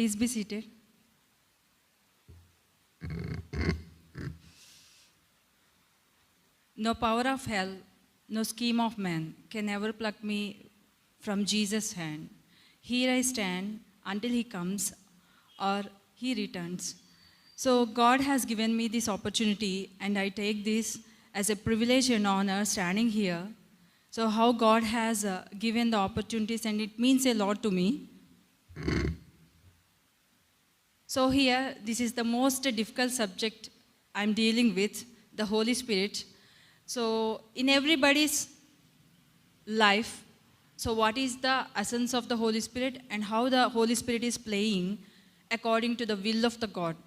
Please be seated. No power of hell, no scheme of man can ever pluck me from Jesus' hand. Here I stand until he comes or he returns. So God has given me this opportunity, and I take this as a privilege and honor standing here. So how God has given the opportunities, and it means a lot to me. So here, this is the most difficult subject I'm dealing with, the Holy Spirit. So in everybody's life, so what is the essence of the Holy Spirit and how the Holy Spirit is playing according to the will of the God.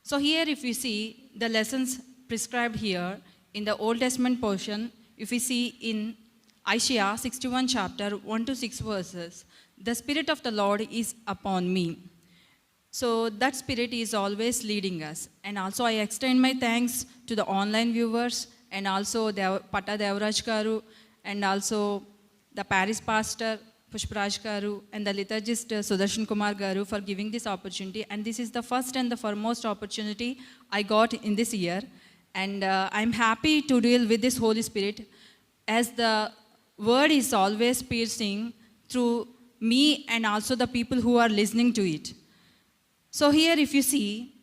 So here if you see the lessons prescribed here in the Old Testament portion, if we see in Isaiah 61 chapter 1 to 6 verses, the Spirit of the Lord is upon me. So that Spirit is always leading us. And also I extend my thanks to the online viewers and also Pata Devraj Garu and also the Paris pastor Pushparaj Garu and the liturgist Sudarshan Kumar Garu for giving this opportunity. And this is the first and the foremost opportunity I got in this year. And I'm happy to deal with this Holy Spirit as the word is always piercing through me and also the people who are listening to it. So here if you see,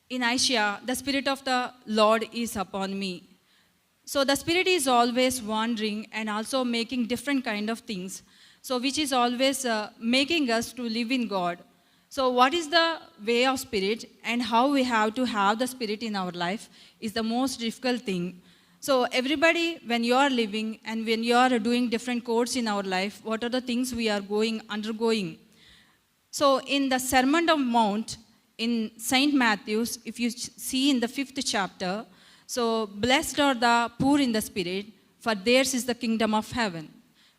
in Isaiah, the Spirit of the Lord is upon me. So the Spirit is always wandering and also making different kind of things. So which is always making us to live in God. So what is the way of Spirit and how we have to have the Spirit in our life is the most difficult thing. So everybody, when you are living and when you are doing different courses in our life, what are the things we are undergoing? So in the Sermon on the Mount, in St. Matthew's, if you see in the 5th chapter, so blessed are the poor in the spirit, for theirs is the kingdom of heaven.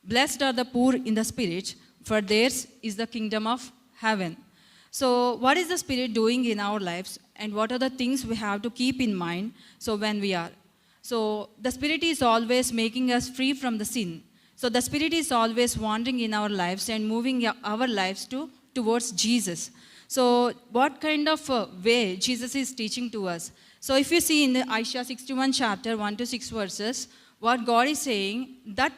Blessed are the poor in the spirit, for theirs is the kingdom of heaven. So what is the Spirit doing in our lives and what are the things we have to keep in mind so when we are? So the Spirit is always making us free from the sin. So the Spirit is always wandering in our lives and moving our lives towards Jesus. So what kind of way Jesus is teaching to us? So if you see in the Isaiah 61 chapter 1 to 6 verses, what God is saying, that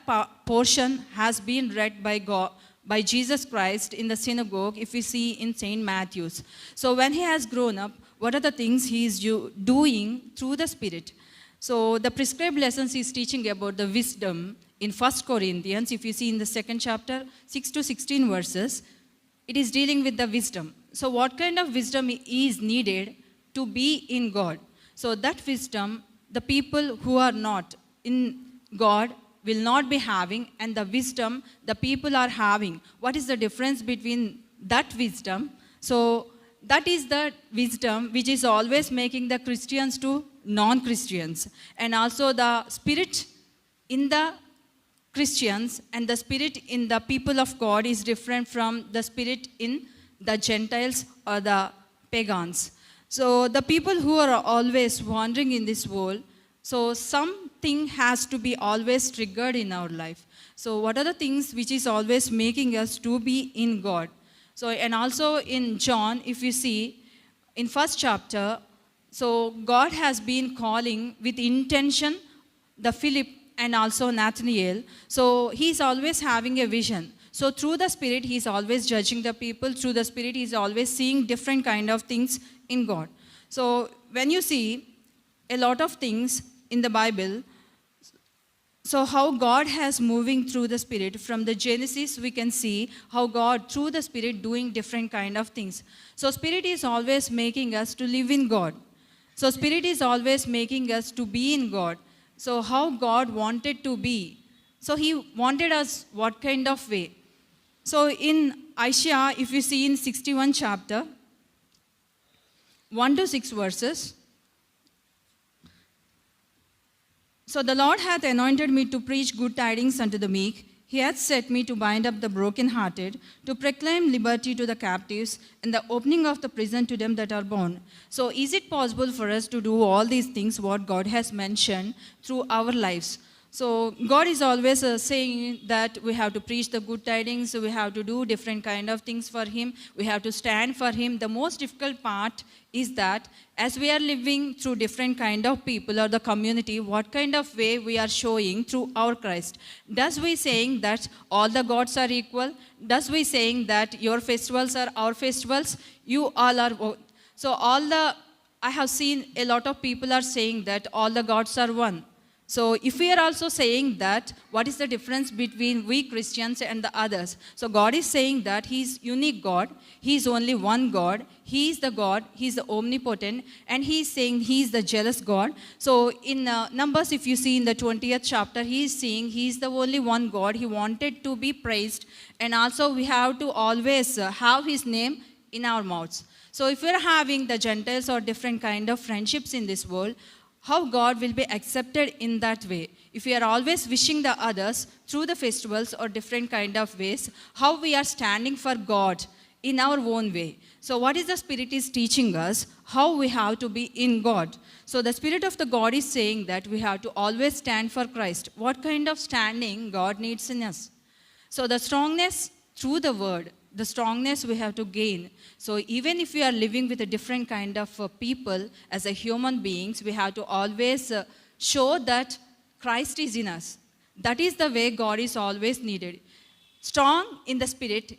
portion has been read by Jesus Christ in the synagogue, if we see in St. Matthew's. So when he has grown up, what are the things he is doing through the Spirit? So the prescribed lessons he is teaching about the wisdom in 1 Corinthians, if you see in the 2nd chapter, 6 to 16 verses, it is dealing with the wisdom. So what kind of wisdom is needed to be in God? So that wisdom, the people who are not in God will not be having, and the wisdom the people are having. What is the difference between that wisdom? So that is the wisdom which is always making the Christians to non-Christians. And also the Spirit in the Christians and the Spirit in the people of God is different from the Spirit in the Gentiles or the pagans. So the people who are always wandering in this world, so something has to be always triggered in our life. So what are the things which is always making us to be in God? So and also in John, if you see in 1st chapter, so God has been calling with intention the Philip and also Nathaniel. So he's always having a vision. So through the Spirit, he's always judging the people. Through the Spirit, he's always seeing different kind of things in God. So when you see a lot of things in the Bible, so how God has moving through the Spirit, from the Genesis we can see how God through the Spirit doing different kind of things. So Spirit is always making us to live in God. So Spirit is always making us to be in God. So how God wanted to be. So he wanted us what kind of way. So in Isaiah, if you see in 61 chapter, 1 to 6 verses, so the Lord hath anointed me to preach good tidings unto the meek. He hath set me to bind up the brokenhearted, to proclaim liberty to the captives, and the opening of the prison to them that are bound. So is it possible for us to do all these things what God has mentioned through our lives? So God is always saying that we have to preach the good tidings, we have to do different kind of things for Him, we have to stand for Him. The most difficult part is that as we are living through different kind of people or the community, what kind of way we are showing through our Christ. Does we saying that all the gods are equal? Does we saying that your festivals are our festivals? You all are. So I have seen a lot of people are saying that all the gods are one. So if we are also saying that, what is the difference between we Christians and the others? So God is saying that He is unique God. He is only one God. He is the God. He is the omnipotent. And He is saying He is the jealous God. So in Numbers, if you see in the 20th chapter, He is saying He is the only one God. He wanted to be praised. And also we have to always have His name in our mouths. So if we are having the Gentiles or different kind of friendships in this world, how God will be accepted in that way. If we are always wishing the others through the festivals or different kind of ways, how we are standing for God in our own way. So what is the Spirit is teaching us? How we have to be in God. So the Spirit of the God is saying that we have to always stand for Christ. What kind of standing God needs in us? So the strongness through the word, the strongness we have to gain. So even if we are living with a different kind of people as a human beings, we have to always show that Christ is in us. That is the way God is always needed. Strong in the Spirit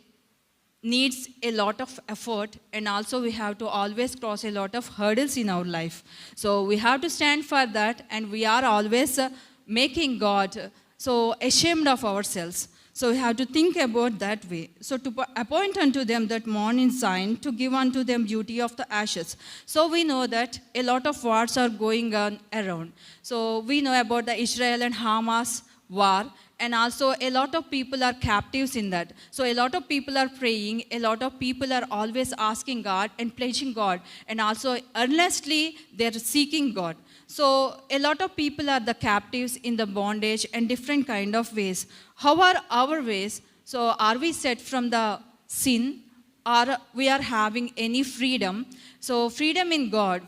needs a lot of effort, and also we have to always cross a lot of hurdles in our life. So we have to stand for that, and we are always making God so ashamed of ourselves. So we have to think about that way. So to appoint unto them that mourn in Zion, to give unto them beauty of the ashes. So we know that a lot of wars are going on around. So we know about the Israel and Hamas war, and also a lot of people are captives in that. So a lot of people are praying, a lot of people are always asking God and pledging God, and also earnestly they're seeking God. So a lot of people are the captives in the bondage and different kind of ways. How are our ways? So are we set from the sin, or we are having any freedom? So freedom in God.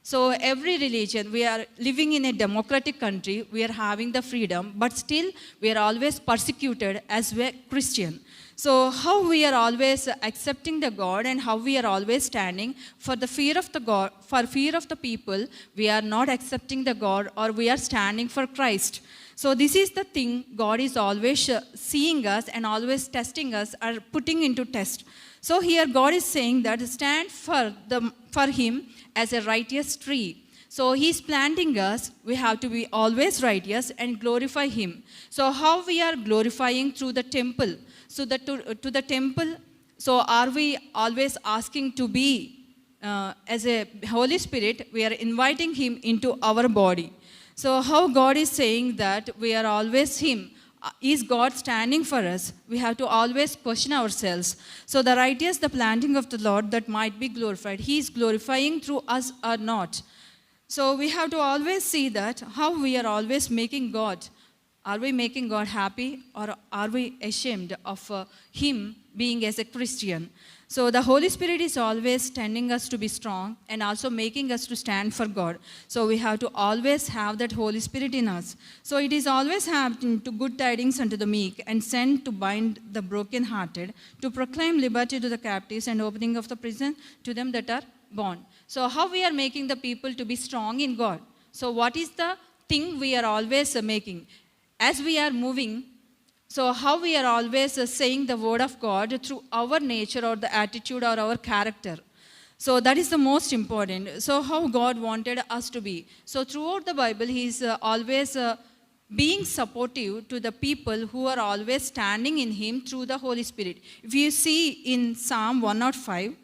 So every religion, we are living in a democratic country, we are having the freedom, but still we are always persecuted as we're Christian. So how we are always accepting the God, and how we are always standing for the fear of the God, for fear of the people, we are not accepting the God, or we are standing for Christ. So this is the thing God is always seeing us and always testing us, or putting into test. So here God is saying that stand for Him as a righteous tree. So He's planting us, we have to be always righteous and glorify Him. So how we are glorifying? Through the temple. So to the temple, so are we always asking to be, as a Holy Spirit, we are inviting Him into our body. So how God is saying that we are always Him. Is God standing for us? We have to always question ourselves. So the righteous, the planting of the Lord, that might be glorified. He is glorifying through us or not. So we have to always see that how we are always making God. Are we making God happy, or are we ashamed of Him being as a Christian? So the Holy Spirit is always tending us to be strong and also making us to stand for God. So we have to always have that Holy Spirit in us. So it is always happening to good tidings unto the meek, and sent to bind the brokenhearted, to proclaim liberty to the captives, and opening of the prison to them that are bound. So how we are making the people to be strong in God? So what is the thing we are always making? As we are moving, so how we are always saying the word of God through our nature, or the attitude, or our character. So that is the most important. So how God wanted us to be. So throughout the Bible, He is always being supportive to the people who are always standing in Him through the Holy Spirit. If you see in Psalm 105,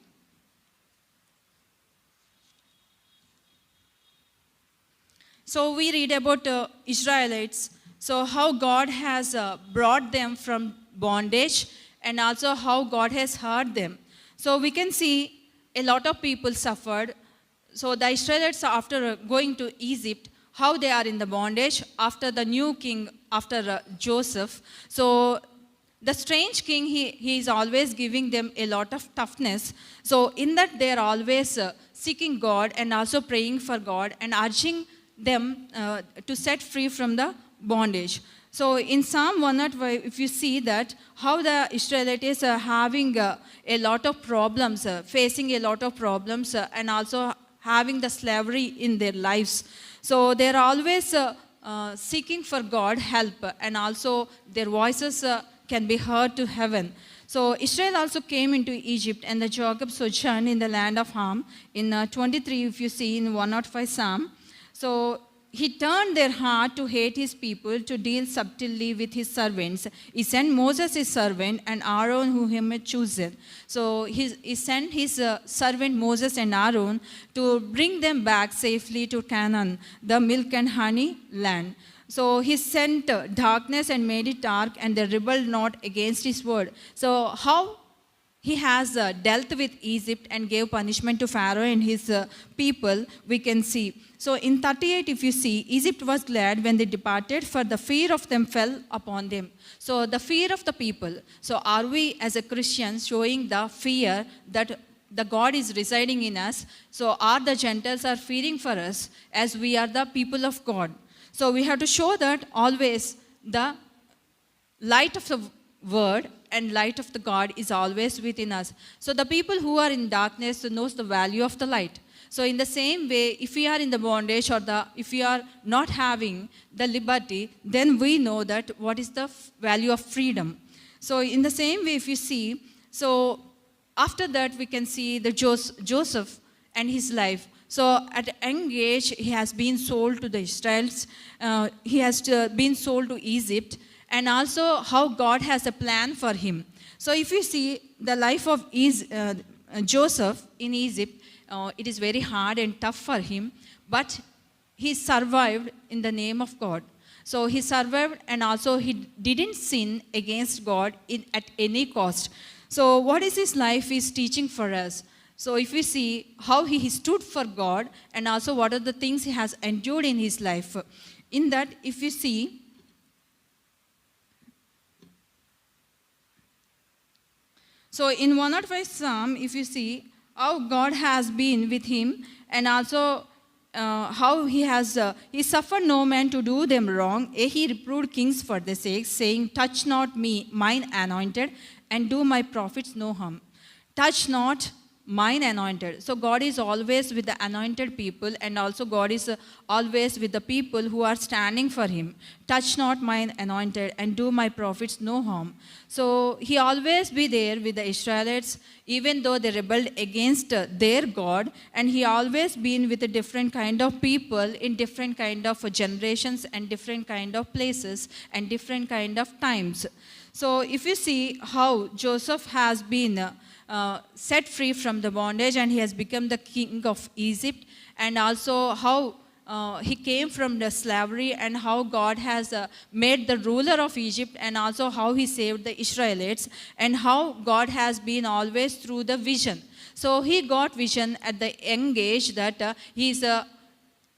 so we read about Israelites. So how God has brought them from bondage, and also how God has heard them. So we can see a lot of people suffered. So the Israelites, after going to Egypt, how they are in the bondage after the new king, after Joseph. So the strange king, he is always giving them a lot of toughness. So in that they are always seeking God, and also praying for God, and urging them to set free from the bondage. So in Psalm 105, if you see that how the Israelites are having a lot of problems, facing a lot of problems, and also having the slavery in their lives. So they're always seeking for God help, and also their voices can be heard to heaven. So Israel also came into Egypt, and the Jacob sojourned in the land of Ham. In 23, if you see in 105 Psalm, so he turned their heart to hate his people, to deal subtly with his servants. He sent Moses his servant and Aaron who him had chosen. So he sent his servant Moses and Aaron to bring them back safely to Canaan, the milk and honey land. So he sent darkness and made it dark, and they rebelled not against his word. So how he has dealt with Egypt and gave punishment to Pharaoh and his people, we can see. So in 38, if you see, Egypt was glad when they departed, for the fear of them fell upon them. So the fear of the people. So are we as a Christians showing the fear that the God is residing in us? So are the Gentiles are fearing for us as we are the people of God? So we have to show that always the light of the word and light of the God is always within us. So the people who are in darkness knows the value of the light. So in the same way, if we are in the bondage, or if we are not having the liberty, then we know that what is the value of freedom. So in the same way, if you see, so after that we can see the Joseph and his life. So at a young age, he has been sold to the Israelites. He has been sold to Egypt, and also how God has a plan for him. So if you see the life of Joseph in Egypt, it is very hard and tough for him, but he survived in the name of God. So he survived, and also he didn't sin against God at any cost. So what is his life is teaching for us. So if we see how he stood for God, and also what are the things he has endured in his life. In that, if you see, so in 105 Psalm, if you see how God has been with him, and also how he suffered no man to do them wrong. He reproved kings for their sake, saying, touch not me, mine anointed, and do my prophets no harm. Touch not mine anointed. So God is always with the anointed people, and also God is always with the people who are standing for him. Touch not mine anointed, and do my prophets no harm. So he always be there with the Israelites, even though they rebelled against their God, and he always been with a different kind of people in different kind of generations and different kind of places and different kind of times. So if you see how Joseph has been set free from the bondage, and he has become the king of Egypt, and also how he came from the slavery, and how God has made the ruler of Egypt, and also how he saved the Israelites, and how God has been always through the vision. So he got vision at the young age that he is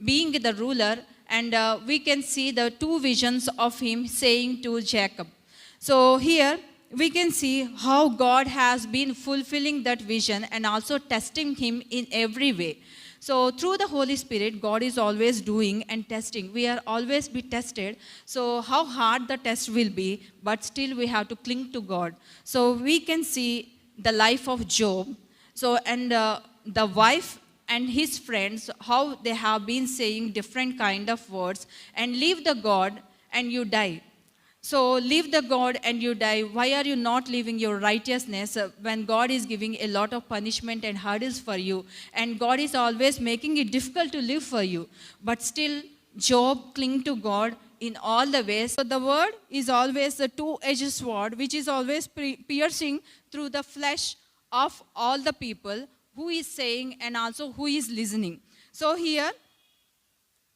being the ruler, and we can see the two visions of him saying to Jacob. So here we can see how God has been fulfilling that vision and also testing him in every way. So through the Holy Spirit, God is always doing and testing. We are always be tested. So how hard the test will be, but still we have to cling to God. So we can see the life of Job. So and the wife and his friends, how they have been saying different kind of words, and leave the God and you die. So leave the God and you die. Why are you not living your righteousness when God is giving a lot of punishment and hurdles for you? And God is always making it difficult to live for you. But still, Job cling to God in all the ways. So the word is always a two-edged sword, which is always piercing through the flesh of all the people who is saying and also who is listening. So here,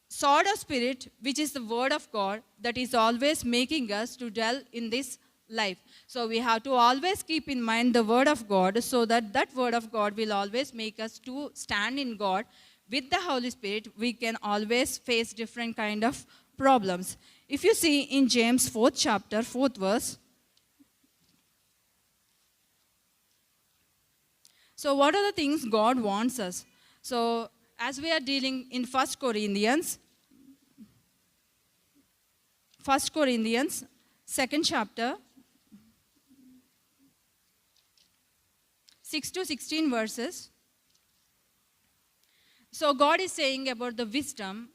sword of spirit, which is the word of God, that is always making us to dwell in this life. So we have to always keep in mind the word of God, so that that word of God will always make us to stand in God. With the Holy Spirit, we can always face different kind of problems. If you see in James 4th chapter, 4th verse. So what are the things God wants us? So as we are dealing in 1 1 Corinthians, 2nd chapter, 6 to 16 verses. So God is saying about the wisdom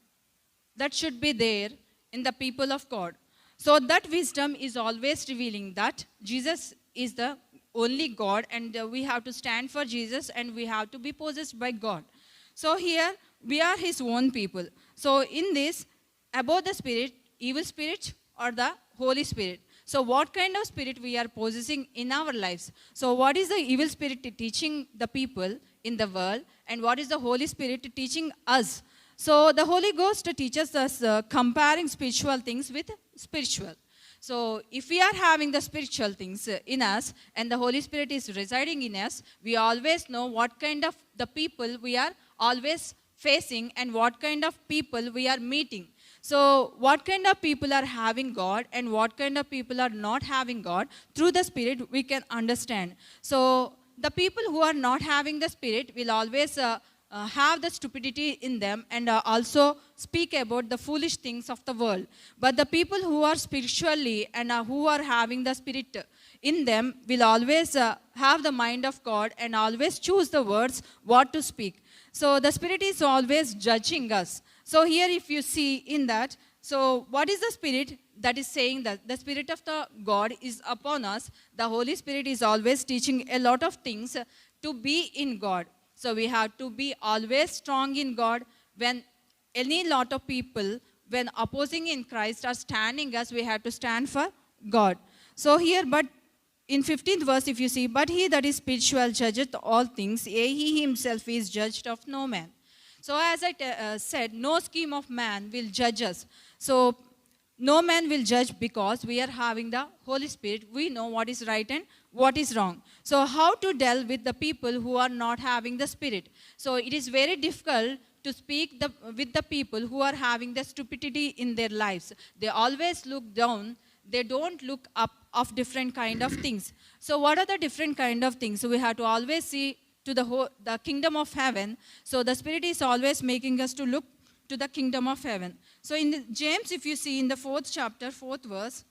that should be there in the people of God. So that wisdom is always revealing that Jesus is the only God, and we have to stand for Jesus, and we have to be possessed by God. So here we are his own people. So in this, about the spirit, evil spirit or the Holy Spirit. So what kind of spirit we are possessing in our lives? So what is the evil spirit teaching the people in the world, and what is the Holy Spirit teaching us? So the Holy Ghost teaches us comparing spiritual things with spiritual. So if we are having the spiritual things in us and the Holy Spirit is residing in us, we always know what kind of the people we are always facing and what kind of people we are meeting. So what kind of people are having God and what kind of people are not having God, through the Spirit we can understand. So the people who are not having the Spirit will always have the stupidity in them, and also speak about the foolish things of the world. But the people who are spiritually and who are having the Spirit in them will always have the mind of God and always choose the words what to speak. So the Spirit is always judging us. So here if you see in that, so what is the Spirit that is saying that the Spirit of the God is upon us? The Holy Spirit is always teaching a lot of things to be in God. So we have to be always strong in God. When any lot of people, when opposing in Christ, are standing us, we have to stand for God. So here, but in 15th verse, if you see, but he that is spiritual judgeth all things, yea, he himself is judged of no man. So as I said, no scheme of man will judge us. So no man will judge, because we are having the Holy Spirit. We know what is right and what is wrong. So how to deal with the people who are not having the Spirit? So it is very difficult to speak with the people who are having the stupidity in their lives. They always look down. They don't look up of different kind of things. So what are the different kind of things? So we have to always see to the kingdom of heaven. So the Spirit is always making us to look to the kingdom of heaven. So in James, if you see in the 4th chapter, 4th verse,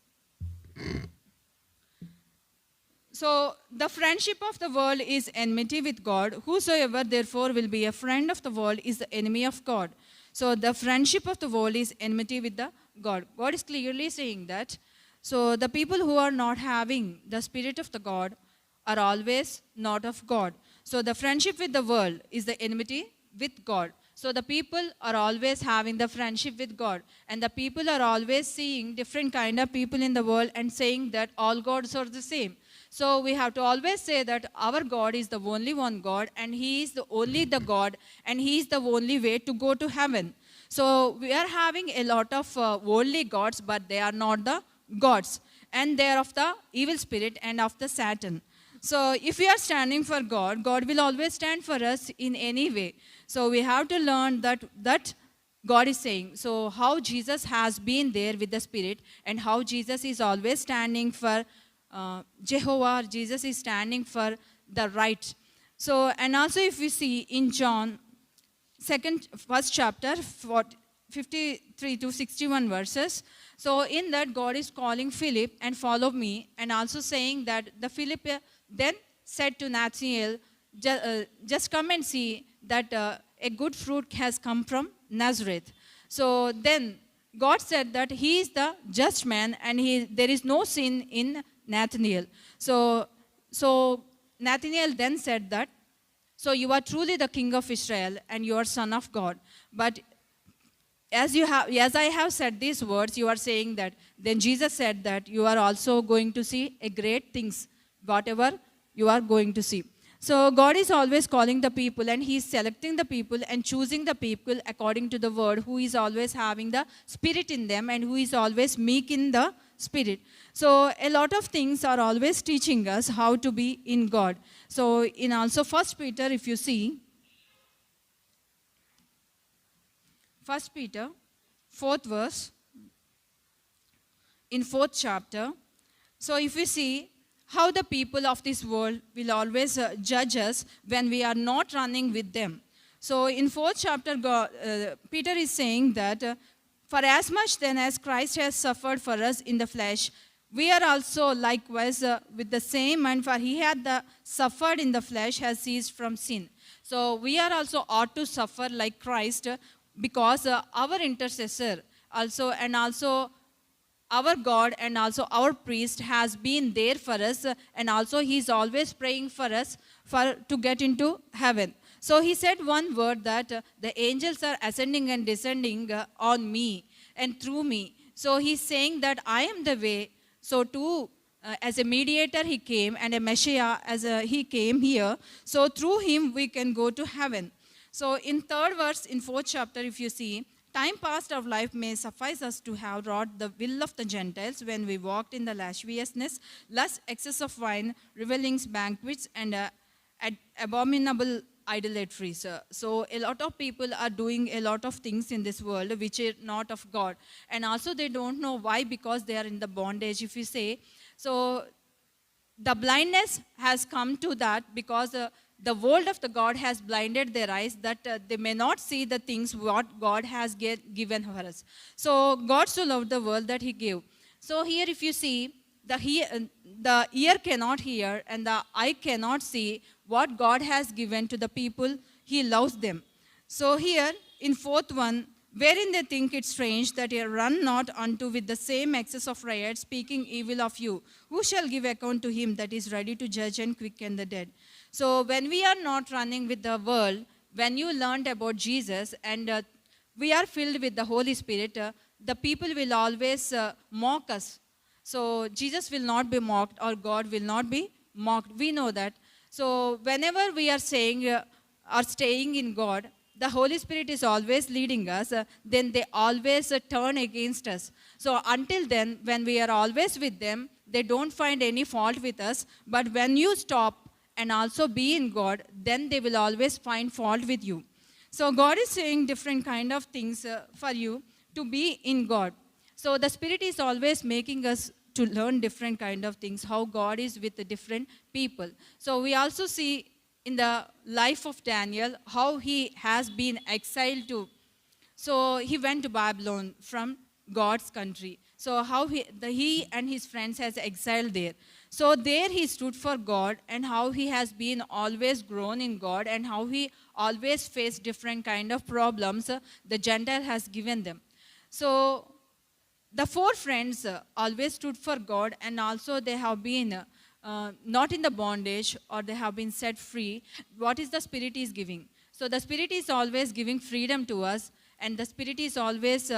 so the friendship of the world is enmity with God. Whosoever therefore will be a friend of the world is the enemy of God. So the friendship of the world is enmity with the God. God is clearly saying that. So the people who are not having the Spirit of the God are always not of God. So the friendship with the world is the enmity with God. So the people are always having the friendship with God, and the people are always seeing different kind of people in the world and saying that all gods are the same. So we have to always say that our God is the only one God, and he is the only the God, and he is the only way to go to heaven. So we are having a lot of worldly gods, but they are not the gods, and they are of the evil spirit and of the Satan. So if we are standing for God, God will always stand for us in any way. So we have to learn that God is saying. So how Jesus has been there with the Spirit, and how Jesus is always standing for Jehovah. Jesus is standing for the right. So, and also if we see in John, 1st chapter, 53 to 61 verses. So in that, God is calling Philip and follow me, and also saying that the Philip then said to Nathanael, just come and see that a good fruit has come from Nazareth. So then God said that he is the just man, and there is no sin in Nathanael. So Nathanael then said that, so you are truly the king of Israel, and you are son of God. But as I have said these words, you are saying that, then Jesus said that you are also going to see a great things, whatever you are going to see. So God is always calling the people, and he is selecting the people and choosing the people according to the word, who is always having the Spirit in them, and who is always meek in the Spirit. So a lot of things are always teaching us how to be in God. So in also 1 Peter, if you see, 1 Peter, 4th verse, in 4th chapter. So if we see how the people of this world will always judge us when we are not running with them. So in 4th chapter, Peter is saying that, For as much then as Christ has suffered for us in the flesh, we are also likewise with the same mind, for he had suffered in the flesh, has ceased from sin. So we are also ought to suffer like Christ, because our intercessor also, and also our God and also our priest has been there for us, and also he is always praying for us to get into heaven. So he said one word that the angels are ascending and descending on me and through me. So he's saying that I am the way. So as a mediator he came, and a Messiah he came here. So through him we can go to heaven. So in third verse in fourth chapter, if you see, time past of life may suffice us to have wrought the will of the Gentiles when we walked in the lasciviousness, lust, excess of wine, revelings, banquets, and abominable idolatries. So a lot of people are doing a lot of things in this world which are not of God. And also they don't know why, because they are in the bondage, if you say. So the blindness has come to that because the world of the God has blinded their eyes, that they may not see the things what God has given for us. So God so loved the world that he gave. So here if you see, the ear cannot hear and the eye cannot see what God has given to the people he loves them. So here in fourth one, wherein they think it strange that ye run not unto with the same excess of riot, speaking evil of you, who shall give account to him that is ready to judge and quicken the dead. So when we are not running with the world, when you learned about Jesus and we are filled with the Holy Spirit, the people will always mock us. So Jesus will not be mocked, or God will not be mocked. We know that. So whenever we are saying or staying in God, the Holy Spirit is always leading us, then they always turn against us. So until then, when we are always with them, they don't find any fault with us. But when you stop and also be in God, then they will always find fault with you. So God is saying different kind of things for you to be in God. So the Spirit is always making us to learn different kind of things, how God is with the different people. So we also see in the life of Daniel how he has been exiled to. So he went to Babylon from God's country. So how he and his friends has exiled there. So there he stood for God, and how he has been always grown in God, and how he always faced different kind of problems the Gentile has given them. So the four friends always stood for God, and also they have been not in the bondage, or they have been set free. What is the Spirit is giving? So the Spirit is always giving freedom to us, and the Spirit is always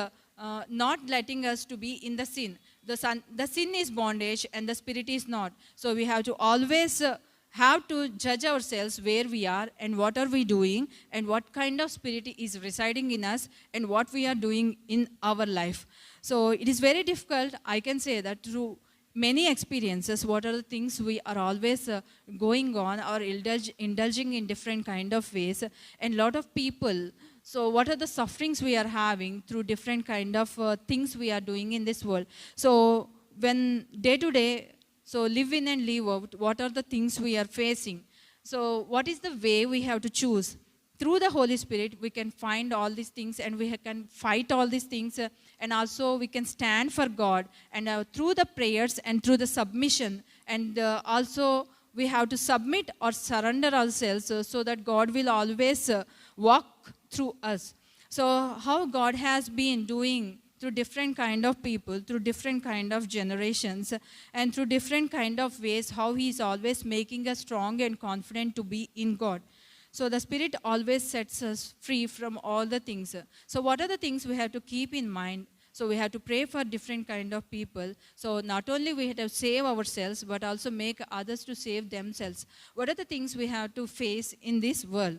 not letting us to be in the sin. The sin is bondage and the Spirit is not. So we have to always have to judge ourselves where we are and what are we doing and what kind of spirit is residing in us and what we are doing in our life. So it is very difficult. I can say that through many experiences, what are the things we are always going on or indulging in different kind of ways, and lot of people. So what are the sufferings we are having through different kind of things we are doing in this world. So when day to day, so live in and live out, what are the things we are facing. So what is the way we have to choose? Through the Holy Spirit, we can find all these things, and we can fight all these things, and also we can stand for God, and through the prayers and through the submission, and also we have to submit or surrender ourselves so that God will always walk through us. So how God has been doing through different kind of people, through different kind of generations, and through different kind of ways, how He is always making us strong and confident to be in God. So the Spirit always sets us free from all the things. So what are the things we have to keep in mind? So we have to pray for different kind of people. So not only we have to save ourselves, but also make others to save themselves. What are the things we have to face in this world?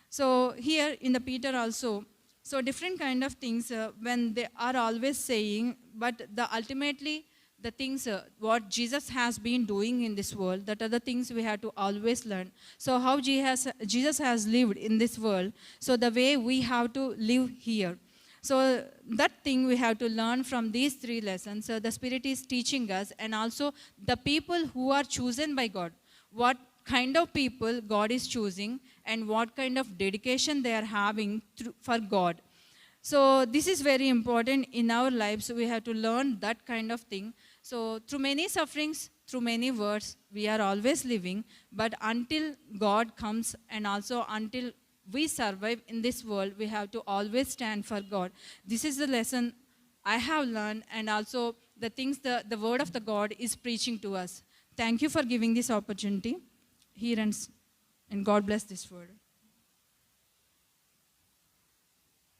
So here in the Peter also, so different kind of things when they are always saying, but ultimately the things what Jesus has been doing in this world, that are the things we have to always learn. So how Jesus has lived in this world, so the way we have to live here. So that thing we have to learn from these three lessons. The Spirit is teaching us, and also the people who are chosen by God, what kind of people God is choosing and what kind of dedication they are having for God. So this is very important in our lives. We have to learn that kind of thing. So through many sufferings, through many words, we are always living. But until God comes and also until we survive in this world, we have to always stand for God. This is the lesson I have learned, and also the things the word of the God is preaching to us. Thank you for giving this opportunity. Here and God bless this word.